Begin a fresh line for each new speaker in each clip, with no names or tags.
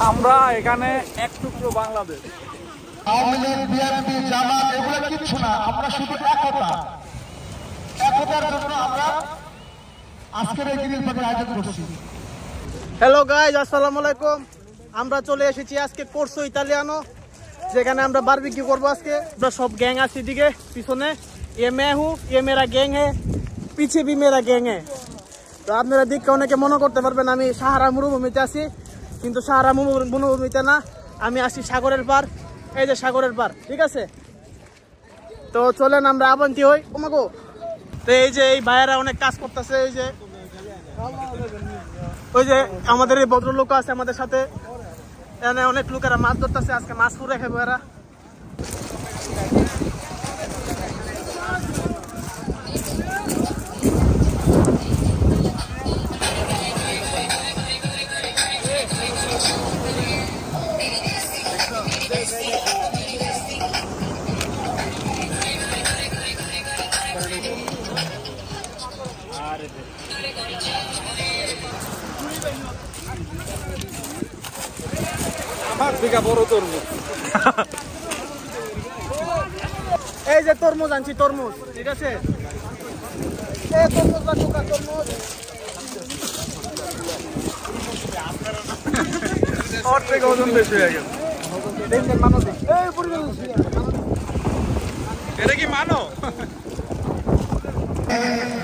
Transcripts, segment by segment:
আমরা এখানে এক টুকরো বাংলাদেশ।
আওয়ামী লীগ, বিএনপি, জামাত এগুলো কিচ্ছু না, আমরা শুধু একতার জন্য আমরা আজকের এই গ্রিল পার্টির আয়োজন করছি।
হ্যালো গাইজ, আসসালামু আলাইকুম। আমরা চলে এসেছি আজকে কোর্সো ইতালিয়ানো, যেখানে আমরা বারবিকিউ করবো আজকে। আমরা সব গ্যাং আছি দিকে পিছনে। ये मैं हूँ, ये मेरा गैंग है, पीछे भी मेरा गैंग है। তো আপনারা দেখে অনেকে মনে করতে পারবেন আমি সাহারা মরুভূমিতে আছি, কিন্তু সাহারা মরুভূমিতে না, আমি আসি সাগরের পার। এই যে সাগরের পার, ঠিক আছে? তো চলেন আমরা আবন্তি হই ওমাগো। তো এই যে এই ভাইয়েরা অনেক কাজ করতেছে। এই যে ওই যে আমাদের এই ভদ্রলোক আছে আমাদের সাথে, এখানে অনেক লোকেরা মাছ ধরতেছে। আজকে মাছ পুরে খাবো এরা। এই যে তরমুজ আনছি, তরমুজ, ঠিক আছে? এই তরমুজ বা টুকা তরমুজ
ওর থেকে ওজন বেশি হয়ে গেছে। এটা কি মানো?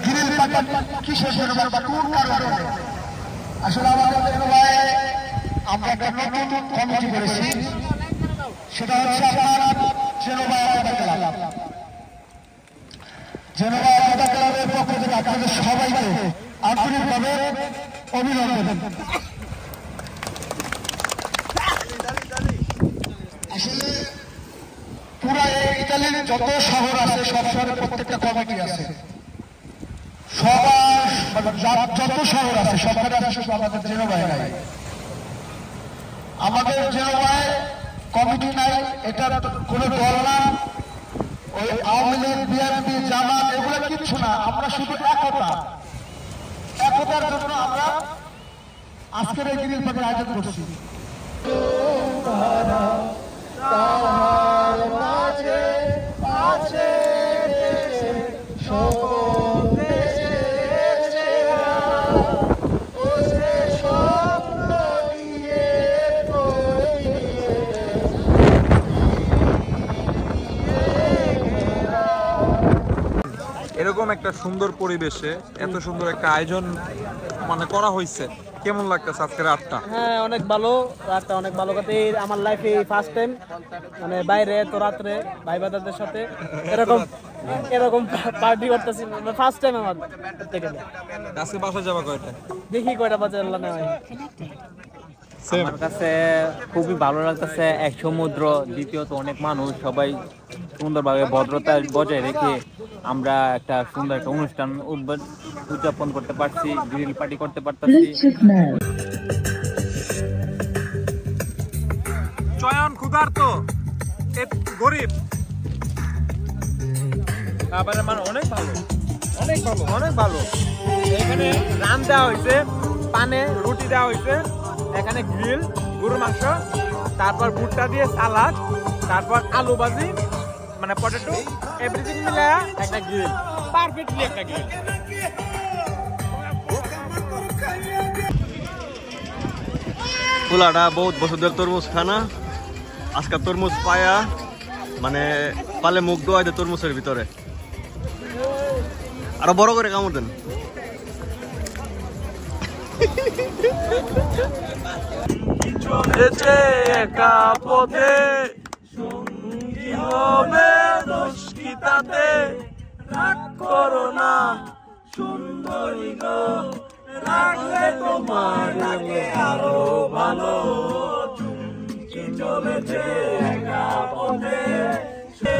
গ্রিল পার্টি কিসের জন্য বা কোন কারণে? আসলে আমাদের এলাকায় আমরা একটা নতুন কমিটি করেছি, সেটা হচ্ছে আপনার জেনোভা ক্লাব। জেনোভা ক্লাবের পক্ষ থেকে আপনাদের সবাইকে আন্তরিকভাবে অভিনন্দন। আসলে পুরা ইতালির যত শহর আছে সব শহরে প্রত্যেকটা কমিটি আছে, সবার যত শহর আছে সবখানে আছে, শুধু আমাদের জেনোভায় নাই। আমাদের জেনোভায় কমিটি নাই, এটা কোনো দল না। ওই আওয়ামী লীগ, বিএনপি, জামাত এগুলো কিচ্ছু না, আমরা শুধু একতার জন্য আমরা আজকের এই গ্রিল পার্টির আয়োজন করছি।
এরকম একটা সুন্দর পরিবেশে এত সুন্দর একটা আয়োজন মানে করা হয়েছে, কেমন লাগতেছে আজকের রাতটা?
হ্যাঁ, অনেক ভালো রাতটা, অনেক ভালো কাটে। আমার লাইফে ফার্স্ট টাইম মানে বাইরে তো রাত্রে ভাই বাদারদের সাথে এরকম পার্টি করতেছি, ফার্স্ট টাইম আমার থেকে।
আজকে বাসা যাবা কয়টা?
দেখি কয়টা বাজে আল্লাহ না হয়।
আমার কাছে খুবই ভালো লাগতেছে। এক সমুদ্র, দ্বিতীয়ত অনেক মানুষ, সবাই সুন্দরভাবে ভদ্রতা বজায় রেখে আমরা একটা সুন্দর একটা অনুষ্ঠান উদযাপন করতে পারছি, গ্রিল পার্টি করতে পারতেছি।
চয়ন ক্ষুধার্ত, গরিব, খাবারের মান অনেক ভালো, অনেক ভালো, অনেক ভালো। এখানে রান দেওয়া হয়েছে, পানে রুটি দেওয়া হয়েছে, এখানে গ্রিল গরুর মাংস, তারপর ভুট্টা দিয়ে সালাদ, তারপর আলু ভাজি, মানে পটেটো, এভরিথিং মিলে একটা গ্রিল, পারফেক্টলি একটা গ্রিল।
পোলাটা বহুত বছর তরমুজ খানা, আজকে তরমুজ পায়া মানে পালে মুখ দোয়া দেয় তরমুজের ভিতরে। আরো বড় করে কামড় দেন।
চলেছে একা পথে, সঙ্গী হবে দোষ কি তাতে, রাগ করো না সুন্দরী গো, রাখলে তোমার লাগে আরো ভালো। চুমকি চলেছে একা পথে, সে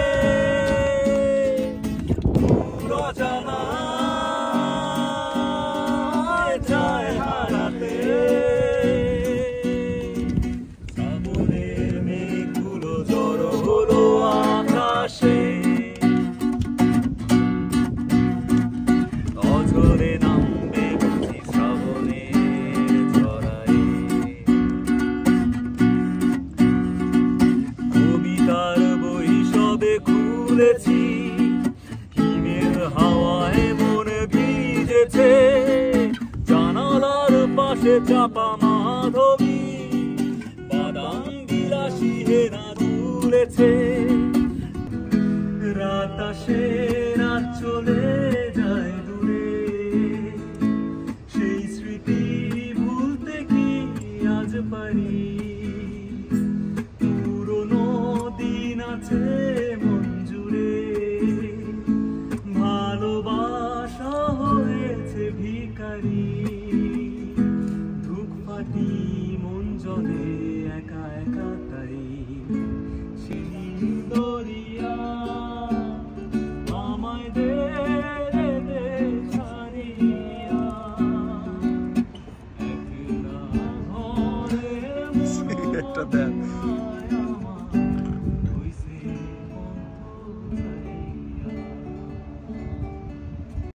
রচনা চায় হারাতে। মেঘগুলো জড়ো হলো আকাশে, অঝরে নামবে শ্রাবণের ঝড়।
তুলেছি, হিমেল হাওয়ায় মন ভিজেছে, জানালার পাশে চাপা মাধবী, বাদাম বিলাসী হেনা তুলেছে। রাত আসে, রাত চলে যায় দূরে, সেই স্মৃতি ভুলতে কি আজ পারি? পুরনো দিন আছে মন জুড়ে, ভালোবাসা হয়েছে ভিখারি। ধূপকাঠি মন জলে একা একা তাই, সেই দরিয়া আমায় দে দে ছাড়িয়া, একলা ঘরে
একটা দেন।
মায়া